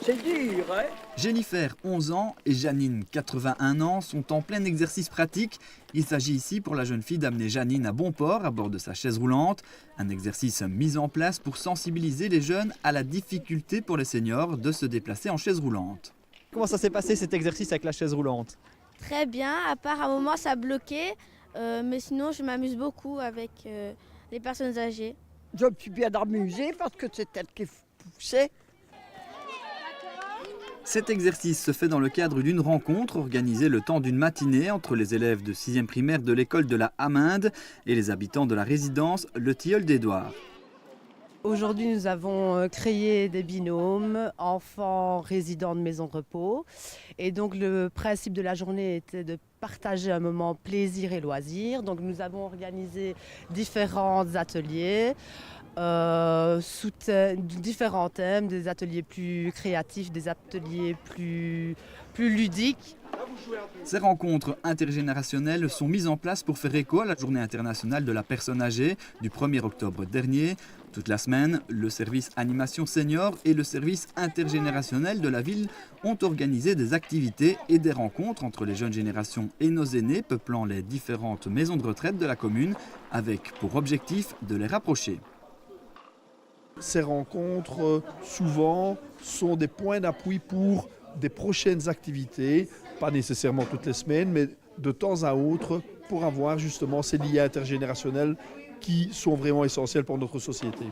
C'est dur, hein? Jennifer, 11 ans, et Janine, 81 ans, sont en plein exercice pratique. Il s'agit ici pour la jeune fille d'amener Janine à bon port à bord de sa chaise roulante. Un exercice mis en place pour sensibiliser les jeunes à la difficulté pour les seniors de se déplacer en chaise roulante. Comment ça s'est passé cet exercice avec la chaise roulante? Très bien, à part un moment ça bloquait, mais sinon je m'amuse beaucoup avec les personnes âgées. Je me suis bien amusée parce que c'est elle qui poussait. Cet exercice se fait dans le cadre d'une rencontre organisée le temps d'une matinée entre les élèves de 6e primaire de l'école de la Haminde et les habitants de la résidence Le Tilleul d'Édouard. Aujourd'hui, nous avons créé des binômes enfants résidents de maison de repos. Et donc, le principe de la journée était de partager un moment plaisir et loisir. Donc, nous avons organisé différents ateliers sous différents thèmes, des ateliers plus créatifs, des ateliers plus ludiques. Ces rencontres intergénérationnelles sont mises en place pour faire écho à la Journée internationale de la personne âgée du 1er octobre dernier. Toute la semaine, le service animation senior et le service intergénérationnel de la ville ont organisé des activités et des rencontres entre les jeunes générations et nos aînés peuplant les différentes maisons de retraite de la commune, avec pour objectif de les rapprocher. Ces rencontres, souvent, sont des points d'appui pour des prochaines activités, pas nécessairement toutes les semaines, mais de temps à autre, pour avoir justement ces liens intergénérationnels qui sont vraiment essentiels pour notre société.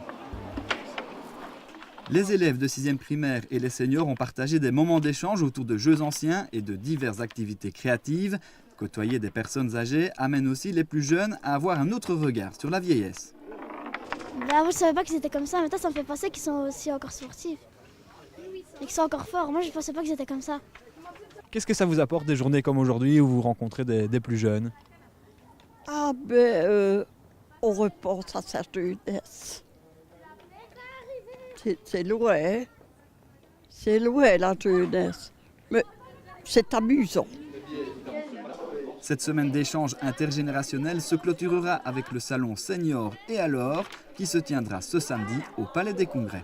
Les élèves de 6e primaire et les seniors ont partagé des moments d'échange autour de jeux anciens et de diverses activités créatives. Côtoyer des personnes âgées amène aussi les plus jeunes à avoir un autre regard sur la vieillesse. Moi je savais pas qu'ils étaient comme ça, mais toi ça me fait penser qu'ils sont aussi encore sportifs. Et qu'ils sont encore forts, moi je pensais pas qu'ils étaient comme ça. Qu'est-ce que ça vous apporte des journées comme aujourd'hui où vous rencontrez des plus jeunes? Ah ben, on repense à sa jeunesse. C'est loin, c'est loin la jeunesse, mais c'est amusant. Cette semaine d'échange intergénérationnel se clôturera avec le salon Senior et alors qui se tiendra ce samedi au Palais des Congrès.